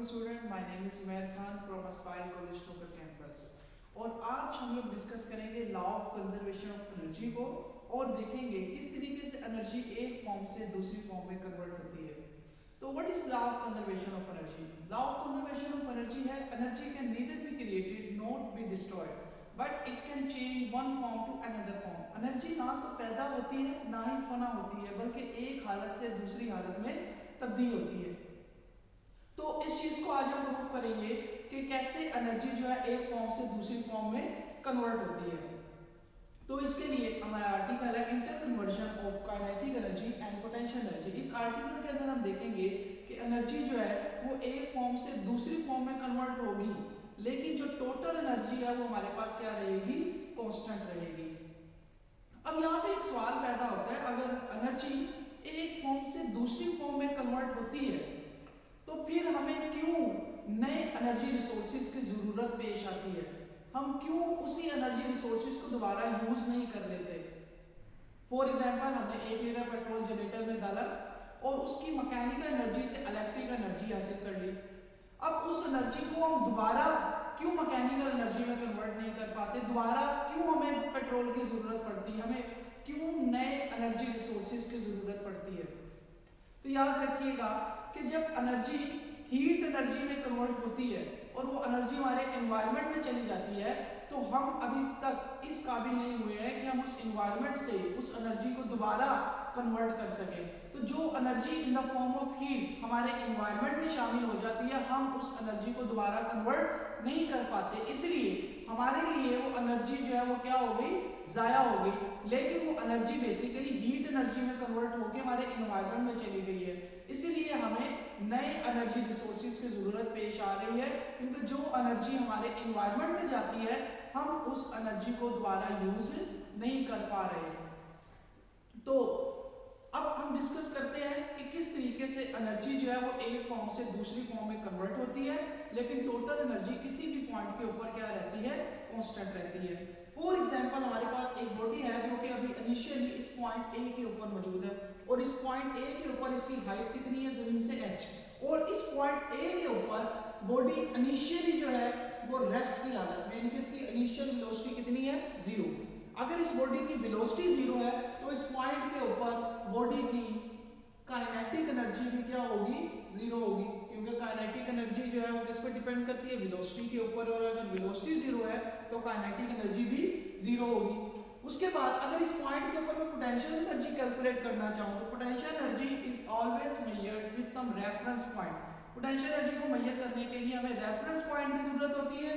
wonderful student. My name is Umair Khan from Aspire College Toker campus. और आज हम लोग डिस्कस करेंगे law of conservation of energy को और देखेंगे किस तरीके से एनर्जी एक फॉर्म से दूसरी फॉर्म में कन्वर्ट होती है। तो what is law of conservation of energy? Law of conservation of energy है energy can neither be created not be destroyed but it can change one form to another form. Energy ना तो पैदा होती है ना ही फना होती है बल्कि एक हालत से दूसरी हालत में तब्दील होती है। तो इस चीज को आज हम प्रूव करेंगे कि कैसे एनर्जी जो है एक फॉर्म से दूसरी फॉर्म में कन्वर्ट होती है। तो इसके लिए हमारा आर्टिकल है inter conversion of kinetic energy and potential energy. इस आर्टिकल के अंदर हम देखेंगे कि एनर्जी जो है वो एक फॉर्म से दूसरी फॉर्म में कन्वर्ट होगी, लेकिन जो टोटल एनर्जी है वो हमारे पास क्या रहेगी? कांस्टेंट रहेगी। अब यहाँ पे एक सवाल पैदा होता है, अगर एनर्जी एक फॉर्म से दूसरी फॉर्म में कन्वर्ट होती है तो फिर हमें क्यों नए एनर्जी रिसोर्सेज की जरूरत पेश आती है? हम क्यों उसी एनर्जी रिसोर्सेज को दोबारा यूज नहीं कर लेते? फॉर एग्जांपल हमने 1 लीटर पेट्रोल जनरेटर में डाला और उसकी मैकेनिकल एनर्जी से इलेक्ट्रिकल एनर्जी हासिल कर ली। अब उस एनर्जी को हम दोबारा क्यों मैकेनिकल एनर्जी में कन्वर्ट नहीं कर पाते? दोबारा क्यों हमें पेट्रोल की जरूरत पड़ती है? हमें क्यों नए एनर्जी रिसोर्सेज की जरूरत पड़ती है? तो याद रखिएगा कि जब एनर्जी हीट एनर्जी में कन्वर्ट होती है और वो एनर्जी हमारे एनवायरनमेंट में चली जाती है तो हम अभी तक इस काबिल नहीं हुए हैं कि हम उस एनवायरनमेंट से उस एनर्जी को दोबारा कन्वर्ट कर सकें। तो जो energy in the form of heat हमारे एनवायरनमेंट में शामिल हो जाती है हम उस एनर्जी को दोबारा कन्वर्ट नहीं कर पाते, इसलिए हमारे लिए वो एनर्जी जो है वो क्या हो गई? जाया हो गई। लेकिन वो एनर्जी बेसिकली हीट एनर्जी में कन्वर्ट होकर हमारे एनवायरनमेंट में चली गई है, इसीलिए हमें नए एनर्जी रिसोर्सेज की जरूरत पेश आ रही है, क्योंकि जो एनर्जी हमारे एनवायरनमेंट में जाती है हम उस एनर्जी को दोबारा यूज नहीं कर पा रहे। तो अब हम डिस्कस करते हैं कि किस तरीके से एनर्जी जो है वो एक फॉर्म से दूसरी फॉर्म में कन्वर्ट होती है, लेकिन टोटल एनर्जी किसी भी पॉइंट के ऊपर क्या रहती है? कांस्टेंट रहती है। फॉर एग्जांपल हमारे पास एक बॉडी है जो कि अभी इनिशियली इस पॉइंट ए के ऊपर मौजूद है और इस पॉइंट ए के ऊपर इसकी हाइट कितनी है जमीन से h, और इस पॉइंट ए के ऊपर बॉडी इनिशियली जो है वो रेस्ट की हालत में, यानी कि इसकी इनिशियल वेलोसिटी कितनी है? 0। अगर इस बॉडी की वेलोसिटी 0 है तो इस पॉइंट के ऊपर बॉडी की काइनेटिक एनर्जी भी क्या होगी? 0 होगी, क्योंकि काइनेटिक एनर्जी जो है वो किस पर डिपेंड करती है? वेलोसिटी के ऊपर, और अगर वेलोसिटी 0 है तो काइनेटिक एनर्जी भी 0 होगी। उसके बाद अगर इस पॉइंट के ऊपर मैं पोटेंशियल एनर्जी कैलकुलेट करना चाहूँ तो potential energy is always measured with some reference point. Potential energy को मेजर करने के लिए हमें रेफरेंस पॉइंट की जरूरत होती है,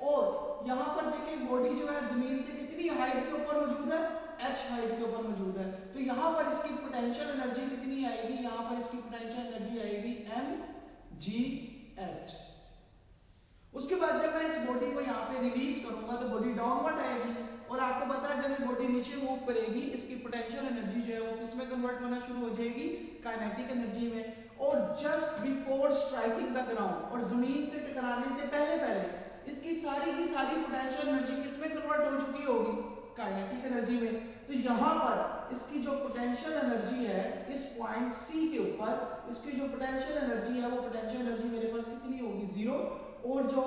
और यहाँ पर देखिए बॉडी जो है जमीन से कितनी हाइट के ऊपर मौजूद है? h हाइट के ऊपर मौजूद है। तो यहाँ पर इसकी पोटेंशियल एनर्जी कितनी आएगी? यहाँ पर इसकी पोटेंशियल एनर्जी आएगी mgh। उसके बाद जब मैं इस बॉडी को यहाँ पे रिलीज करूंगा तो बॉडी डाउनवर्ड आएगी, और आपको पता है जब ये बॉडी नीचे मूव करेगी इसकी पोटेंशियल एनर्जी जो है वो किस में कन्वर्ट होना शुरू हो जाएगी? काइनेटिक एनर्जी में। और just before striking the ground, और जमीन से टकराने से पहले इसकी सारी की सारी पोटेंशियल एनर्जी किस में कन्वर्ट हो चुकी होगी? काइनेटिक एनर्जी में। तो यहाँ पर इसकी जो पोटेंशियल एनर्जी है इस पॉइंट सी के ऊपर, इसकी जो पोटेंशियल एनर्जी है वो पोटेंशियल एनर्जी मेरे पास कितनी होगी? 0। और जो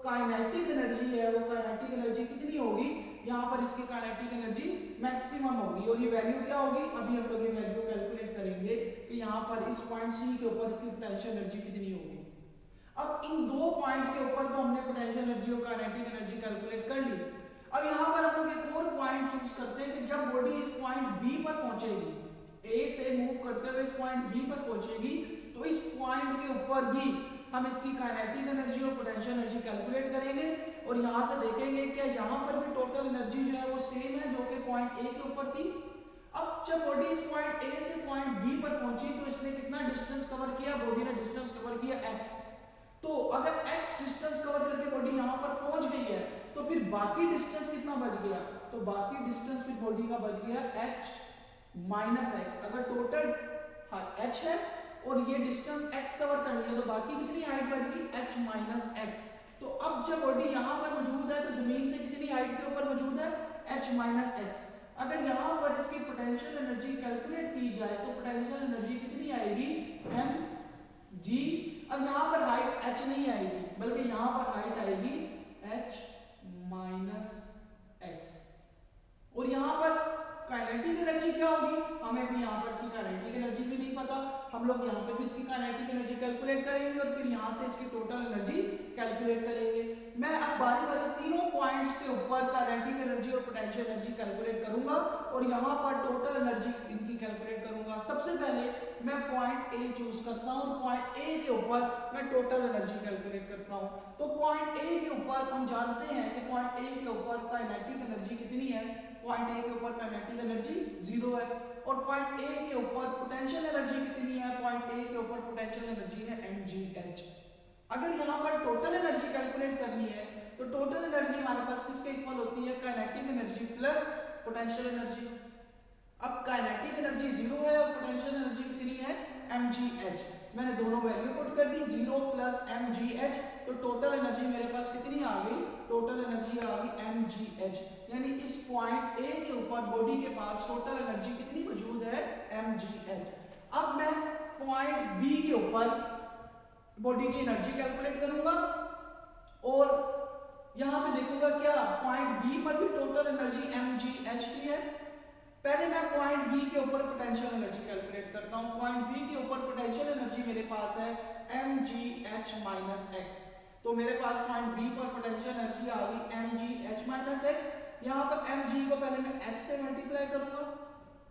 काइनेटिक एनर्जी है वो काइनेटिक एनर्जी कितनी होगी? यहाँ पर इसकी काइनेटिक एनर्जी मैक्सिमम होगी, और ये वैल्यू क्या होगी? अभी हम लोग ये वैल्यू कैलकुलेट करेंगे कि यहाँ पर इस पॉइंट सी के ऊपर इसकी पोटेंशियल एनर्जी कितनी होगी। अब इन दो पॉइंट के ऊपर तो हमने पोटेंशियल एनर्जी और काइनेटिक एनर्जी कैलकुलेट कर ली। अब यहाँ पर हम लोग एक और पॉइंट चूज करते हैं कि जब बॉडी इस पॉइंट बी पर पहुंचेगी, ए से मूव करते हुए इस पॉइंट बी पर पहुंचेगी, तो इस पॉइंट के ऊपर भी हम इसकी काइनेटिक एनर्जी और पोटेंशियल एनर्जी कैलकुलेट करेंगे, और यहाँ से देखेंगे क्या यहाँ पर भी टोटल एनर्जी जो है वो सेम है जो कि पॉइंट ए के ऊपर थी। अब जब बॉडी इस पॉइंट ए से पॉइंट बी पर पहुंची तो इसने कितना डिस्टेंस कवर किया? बॉडी ने डिस्टेंस कवर किया x। तो अगर x डिस्टेंस कवर करके बॉडी यहाँ पर पहुंच गई है तो फिर बाकी डिस्टेंस कितना बच गया? तो बाकी डिस्टेंस फिर बॉडी का बच गया h माइनस x। अगर टोटल h है और ये डिस्टेंस x कवर कर लिया तो बाकी कितनी हाइट बच गई? h minus x। तो अब जब बॉडी यहाँ पर मौजूद है तो जमीन से कितनी हाइट के ऊपर मौजूद है? h minus x। अगर यहाँ पर इसकी पोटेंशियल एनर्जी कैलकुलेट की जाए तो पोटेंशियल एनर्जी कितनी आएगी? mg अब यहाँ पर हाइट h नहीं आएगी, बल्कि यहाँ पर हाइट आएगी h माइनस x। और यहाँ पर काइनेटिक एनर्जी क्या होगी, हमें अभी यहाँ पर इसकी काइनेटिक एनर्जी भी नहीं पता, हम लोग यहाँ पे भी इसकी काइनेटिक एनर्जी कैलकुलेट करेंगे और फिर यहाँ से इसकी टोटल एनर्जी कैलकुलेट करेंगे। मैं अब बारी बारी तीनों पॉइंट्स के ऊपर काइनेटिक एनर्जी और पोटेंशियल एनर्जी कैलकुलेट करूंगा और यहाँ पर टोटल एनर्जी इनकी कैलकुलेट करूंगा। सबसे पहले मैं पॉइंट ए चूज करता हूँ और पॉइंट ए के ऊपर मैं टोटल एनर्जी कैलकुलेट करता हूँ। तो पॉइंट ए के ऊपर हम जानते हैं कि पॉइंट ए के ऊपर काइनेटिक एनर्जी कितनी है, पॉइंट ए के ऊपर काइनेटिक एनर्जी 0 है। और पॉइंट ए के ऊपर पोटेंशियल एनर्जी कितनी है, पॉइंट ए के ऊपर पोटेंशियल एनर्जी है mgh। अगर यहाँ पर टोटल एनर्जी कैलकुलेट करनी है तो टोटल एनर्जी हमारे पास किसके इक्वल होती है, kinetic energy plus potential energy. अब काइनेटिक एनर्जी 0 है और पोटेंशियल एनर्जी कितनी है mgh। मैंने दोनों वैल्यू पुट कर दी, 0 प्लस mgh, तो टोटल एनर्जी मेरे पास कितनी आ गई, टोटल एनर्जी आ गई mgh। यानी इस पॉइंट ए के ऊपर बॉडी के पास टोटल एनर्जी कितनी मौजूद है mgh। अब मैं पॉइंट बी के ऊपर बॉडी की एनर्जी कैलकुलेट करूंगा और यहां पे देखूंगा क्या पॉइंट बी पर भी टोटल एनर्जी mgh की है। पहले मैं पॉइंट बी के ऊपर पोटेंशियल एनर्जी कैलकुलेट करता हूं। पॉइंट बी के ऊपर पोटेंशियल एनर्जी मेरे पास है mgh माइनस x। तो मेरे पास पॉइंट बी पर पोटेंशियल एनर्जी आ गई mgh माइनस x। यहाँ पर mg को पहले मैं h से मल्टीप्लाई करूंगा,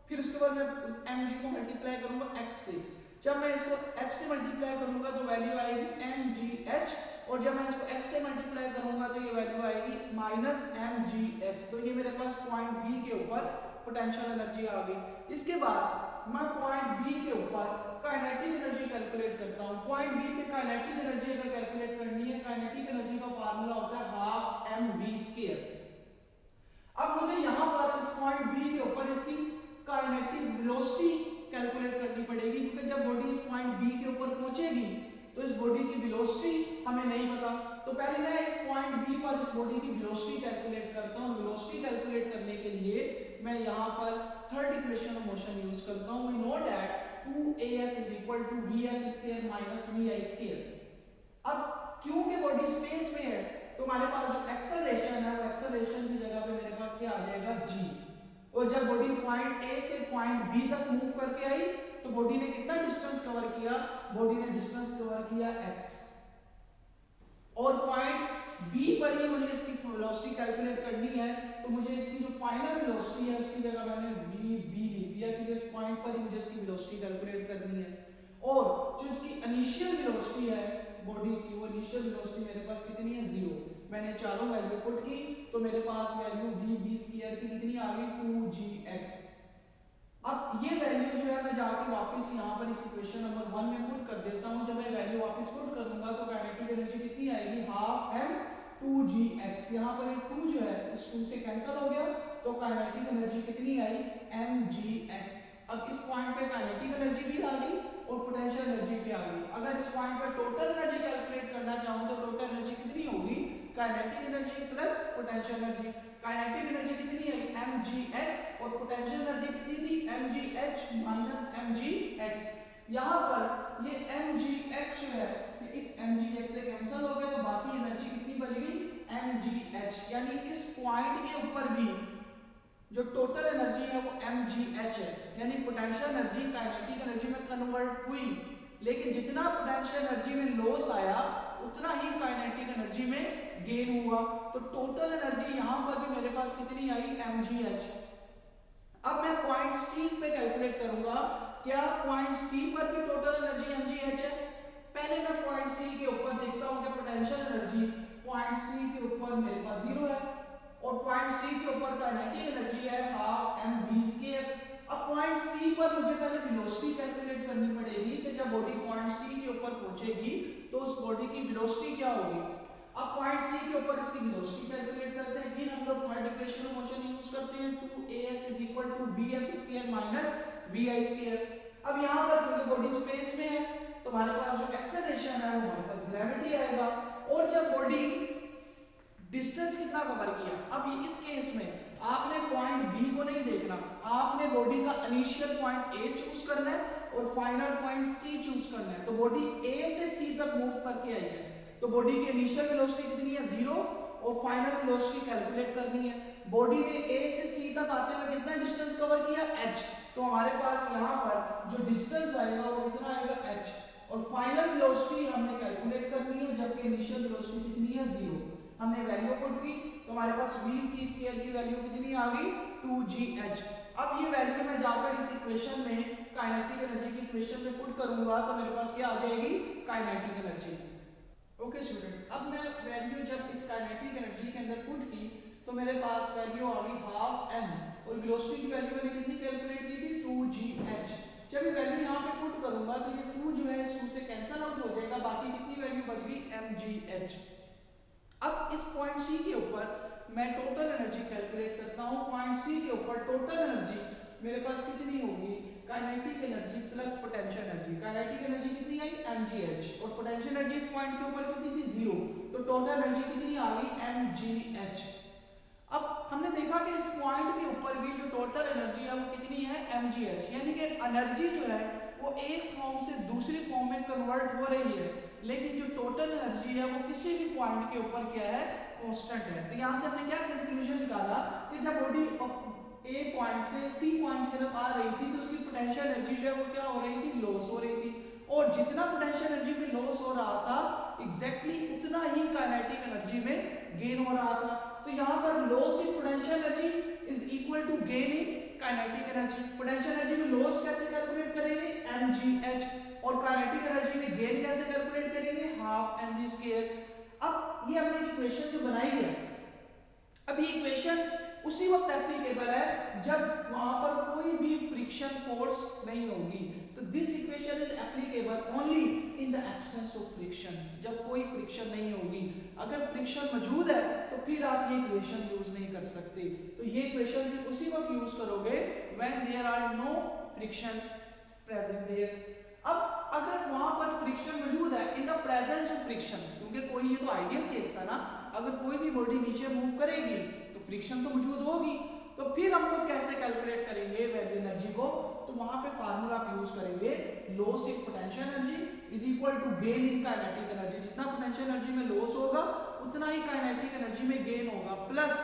फिर उसके बाद मैं mg को मल्टीप्लाई करूंगा x से। जब मैं इसको h से मल्टीप्लाई करूंगा तो वैल्यू आएगी mgh, और जब मैं इसको x से मल्टीप्लाई करूंगा तो ये वैल्यू आएगी माइनस mgx। तो ये मेरे पास पॉइंट बी के ऊपर पोटेंशियल एनर्जी आ गई। इसके बाद मैं पॉइंट बी के ऊपर काइनेटिक एनर्जी कैलकुलेट करता हूं। पॉइंट बी पे काइनेटिक एनर्जी अगर कैलकुलेट करनी है, काइनेटिक एनर्जी का फार्मूला होता है हाफ mv²। अब मुझे यहां पर इस पॉइंट बी के ऊपर इसकी काइनेटिक वेलोसिटी कैलकुलेट करनी पड़ेगी, क्योंकि जब बॉडी इस पॉइंट बी के ऊपर पहुंचेगी तो इस बॉडी की वेलोसिटी हमें नहीं पता। तो पहले मैं इस पॉइंट बी पर इस बॉडी की वेलोसिटी कैलकुलेट करता हूं। वेलोसिटी कैलकुलेट करने के लिए मैं यहां पर third equation of motion use करता हूं। We know that 2as = vf² minus vi²। अब क्योंकि बॉडी स्पेस में है तो हमारे पास जो एक्सेलरेशन है वो एक्सेलरेशन की जगह पे मेरे पास क्या आ जाएगा g। और जब बॉडी पॉइंट ए से पॉइंट बी तक मूव करके आई तो बॉडी ने कितना डिस्टेंस कवर किया, बॉडी ने डिस्टेंस कवर किया x। और पॉइंट बी पर ही मुझे इसकी वेलोसिटी कैलकुलेट करनी है, तो मुझे इसकी जो फाइनल वेलोसिटी है उसकी जगह मैंने v लिख दिया, क्योंकि इस पॉइंट पर ही मुझे इसकी वेलोसिटी कैलकुलेट करनी है। और जो इसकी इनिशियल वेलोसिटी है बॉडी की, वो इनिशियल वेलोसिटी मेरे पास कितनी है 0। मैंने चारों वैल्यू पुट की तो मेरे पास वैल्यू vb² की कितनी आ गई 2gx। अब ये वैल्यू जो है मैं जाके वापस यहाँ पर इस इक्वेशन नंबर 1 में पुट कर देता हूँ। जब मैं वैल्यू वापस पुट करूंगा तो काइनेटिक एनर्जी कितनी आएगी, हाफ m 2gx। यहाँ पर ये 2 जो है इस 2 से कैंसिल हो गया, तो काइनेटिक एनर्जी कितनी आई mgx। अब इस पॉइंट पे काइनेटिक एनर्जी भी आ गई और पोटेंशियल एनर्जी भी आ गई। अगर इस पॉइंट पे टोटल एनर्जी कैलकुलेट करना चाहूँ तो टोटल एनर्जी कितनी होगी, kinetic energy plus potential energy. Kinetic energy कितनी है mgx और पोटेंशियल एनर्जी कितनी थी mgh माइनस mgx। यहाँ पर ये mgx जो है ये इस mgx से कैंसिल हो गया, तो बाकी एनर्जी कितनी बच गई mgh। यानी इस पॉइंट के ऊपर भी जो टोटल एनर्जी है वो mgh है, यानी पोटेंशियल एनर्जी काइनेटिक एनर्जी में कन्वर्ट हुई, लेकिन जितना पोटेंशियल एनर्जी में लॉस आया उतना ही काइनेटिक एनर्जी में गेन हुआ। तो टोटल एनर्जी यहां पर भी मेरे पास कितनी आई mgh। अब मैं पॉइंट सी पे कैलकुलेट करूंगा, क्या पॉइंट सी पर भी टोटल एनर्जी mgh है। पहले मैं पॉइंट सी के ऊपर देखता हूं कि पोटेंशियल एनर्जी पॉइंट सी के ऊपर मेरे पास 0 है और पॉइंट सी के ऊपर काइनेटिक एनर्जी है हाफ mv²। अब पॉइंट सी पर मुझे पहले वेलोसिटी कैलकुलेट करनी पड़ेगी कि जब बॉडी पॉइंट सी के ऊपर पहुंचेगी तो उस बॉडी की वेलोसिटी क्या होगी। अब पॉइंट सी के ऊपर इसकी वेलोसिटी कैलकुलेट करते हैं, फिर हम लोग third equation of motion use करते हैं 2as = vf² माइनस vi²। अब यहां पर क्योंकि बॉडी स्पेस में है तो हमारे पास जो एक्सेलरेशन है वो हमारे पास ग्रेविटी आएगा। और जब बॉडी डिस्टेंस कितना कवर किया, अब इस केस में आपने पॉइंट बी को नहीं देखना, आपने बॉडी का इनिशियल पॉइंट ए चूज करना है और फाइनल पॉइंट सी चूज करना है। तो बॉडी ए से सी तक मूव करके आई है, तो बॉडी की इनिशियल वेलोसिटी कितनी है 0 और फाइनल वेलोसिटी कैलकुलेट करनी है। बॉडी ने ए से सी तक आते हुए कितना डिस्टेंस कवर किया h, तो हमारे पास यहाँ पर जो डिस्टेंस आएगा वो कितना आएगा h, और फाइनल वेलोसिटी हमने कैलकुलेट करनी है, जबकि इनिशियल वेलोसिटी कितनी है 0। हमने वैल्यू पुट की तो हमारे पास v/c² की वैल्यू कितनी आ गई 2gh। अब ये वैल्यू मैं जाकर इस इक्वेशन में काइनेटिक एनर्जी की इक्वेशन में पुट करूंगा तो मेरे पास क्या आ जाएगी काइनेटिक एनर्जी। ओके स्टूडेंट, अब मैं वैल्यू जब इस काइनेटिक एनर्जी के अंदर पुट की तो मेरे पास वैल्यू आ गई हाफ m, और वेलोसिटी की वैल्यू मैंने कितनी कैलकुलेट की थी 2gh। जब ये वैल्यू यहाँ पे पुट करूंगा तो ये 2 जो है इसमें से कैंसिल आउट हो जाएगा, बाकी कितनी वैल्यू बच गई mgh। अब इस पॉइंट सी के ऊपर मैं टोटल एनर्जी कैलकुलेट करता हूँ। पॉइंट सी के ऊपर टोटल एनर्जी मेरे पास कितनी होगी kinetic energy plus potential energy. Kinetic energy कितनी आई mgh, और पोटेंशियल एनर्जी इस पॉइंट के ऊपर कितनी थी 0, तो टोटल एनर्जी कितनी आ गई mgh। अब हमने देखा कि इस पॉइंट के ऊपर भी जो टोटल एनर्जी है वो कितनी है mgh, यानी कि एनर्जी जो है वो एक फॉर्म से दूसरी फॉर्म में कन्वर्ट हो रही है, लेकिन जो टोटल एनर्जी है वो किसी भी पॉइंट के ऊपर क्या है कांस्टेंट है। तो यहाँ से हमने क्या कंक्लूजन निकाला कि जब बॉडी ए पॉइंट से सी पॉइंट की तरफ आ रही थी तो उसकी पोटेंशियल एनर्जी जो है वो क्या हो रही थी लॉस हो रही थी, और जितना पोटेंशियल एनर्जी में लॉस हो रहा था एग्जैक्टली उतना ही काइनेटिक एनर्जी में गेन हो रहा था। तो यहाँ पर loss in potential energy is equal to gain in kinetic energy. Potential energy में लॉस कैसे कैलकुलेट करेंगे mgh, और काइनेटिक एनर्जी में गेन कैसे कैलकुलेट करेंगे हाफ mv²। अब ये हमने इक्वेशन जो बनाई है, अब ये इक्वेशन उसी वक्त एप्लीकेबल है जब वहां पर कोई भी फ्रिक्शन फोर्स नहीं होगी। तो this equation is applicable only in the absence of friction, जब कोई फ्रिक्शन नहीं होगी। अगर फ्रिक्शन मौजूद है तो फिर आप ये इक्वेशन यूज नहीं कर सकते। तो ये इक्वेशन सिर्फ उसी वक्त यूज करोगे when there are no friction present there. अब अगर वहां पर फ्रिक्शन मौजूद है in the presence of friction, क्योंकि कोई ये तो आइडियल केस था ना, अगर कोई भी बॉडी नीचे मूव करेगी तो फ्रिक्शन तो मौजूद होगी, तो फिर हम लोग कैसे कैलकुलेट करेंगे वैल्यू एनर्जी को, तो वहां पे फार्मूला आप यूज करेंगे loss in potential energy is equal to gain in kinetic energy. जितना पोटेंशियल एनर्जी में लॉस होगा उतना ही काइनेटिक एनर्जी में गेन होगा, प्लस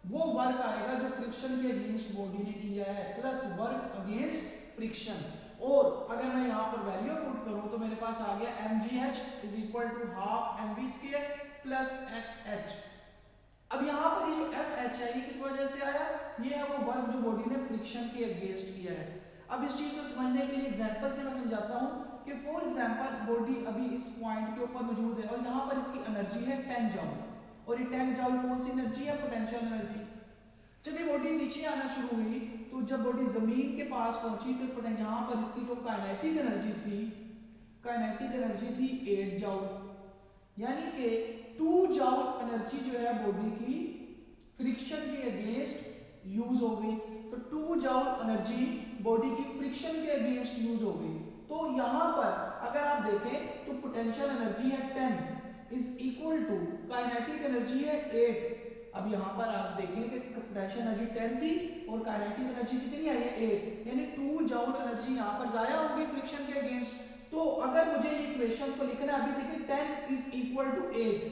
वो वर्क आएगा जो फ्रिक्शन के अगेंस्ट बॉडी ने किया है, प्लस वर्क अगेंस्ट फ्रिक्शन। और अगर मैं यहाँ पर वैल्यू पुट करूं तो मेरे पास आ गया mgh is equal to half mv² plus fh। अब यहाँ पर ये जो fh है ये किस वजह से आया, ये है वो वर्क जो बॉडी ने फ्रिक्शन के अगेंस्ट किया है। अब इस चीज को समझने के लिए एग्जांपल से मैं समझाता हूँ कि फॉर एग्जांपल बॉडी अभी इस पॉइंट के ऊपर मौजूद है और यहाँ पर इसकी एनर्जी है 10 जूल, और ये 10 जूल कौन सी एनर्जी है पोटेंशियल एनर्जी। जब ये बॉडी नीचे आना शुरू हुई तो जब बॉडी जमीन के पास पहुंची तो यहाँ पर इसकी जो काइनेटिक एनर्जी थी 8 जूल, यानी कि 2 जूल एनर्जी जो है बॉडी की फ्रिक्शन के अगेंस्ट यूज हो गई। तो 2 जूल एनर्जी बॉडी की फ्रिक्शन के अगेंस्ट यूज हो गई। तो यहाँ पर अगर आप देखें तो पोटेंशियल एनर्जी है 10 is equal to kinetic energy है 8। अब यहाँ पर आप देखें कि पोटेंशियल एनर्जी 10 थी और काइनेटिक एनर्जी कितनी आई है 8, यानी 2 जूल एनर्जी यहाँ पर जाया होगी फ्रिक्शन के अगेंस्ट। तो अगर मुझे ये इक्वेशन को लिखना है, अभी देखिए 10 इज इक्वल टू 8,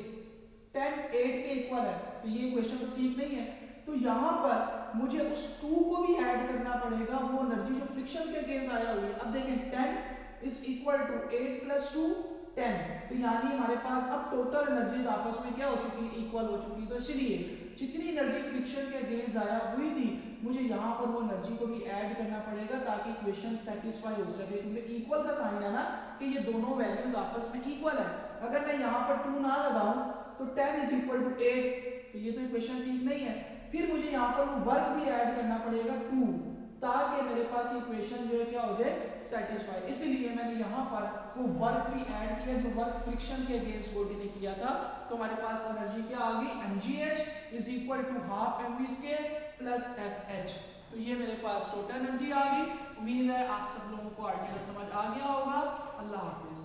10 8 के इक्वल है, तो ये इक्वेशन तो ठीक नहीं है। तो यहाँ पर मुझे उस 2 को भी ऐड करना पड़ेगा, वो एनर्जी जो फ्रिक्शन के अगेंस्ट आया हुई है। अब देखें 10 इज इक्वल टू 8 प्लस 2 10, तो यानी हमारे पास अब टोटल एनर्जीज आपस में क्या हो चुकी है इक्वल हो चुकी है। तो इसलिए जितनी एनर्जी फ्रिक्शन के अगेंस्ट आया हुई थी मुझे यहाँ पर वो एनर्जी को भी ऐड करना पड़ेगा ताकि इक्वेशन सेटिस्फाई हो सके, क्योंकि इक्वल का साइन है ना कि ये दोनों वैल्यूज आपस में इक्वल है। अगर मैं यहाँ पर 2 ना लगाऊं तो 10 इज इक्वल टू 8, तो ये तो इक्वेशन ठीक नहीं है। फिर मुझे यहाँ पर वो वर्क भी ऐड करना पड़ेगा 2, ताकि मेरे पास इक्वेशन जो है क्या हो जाए सेटिस्फाई। इसलिए मैंने यहाँ पर वो वर्क भी ऐड किया जो वर्क फ्रिक्शन के अगेंस्ट बॉडी ने किया था। तो हमारे पास एनर्जी क्या आ गई mgh is equal to half mv² plus fh। तो ये मेरे पास टोटल एनर्जी आ गई। उम्मीद है आप सब लोगों को आर्टिकल समझ आ गया होगा। अल्लाह हाफिज।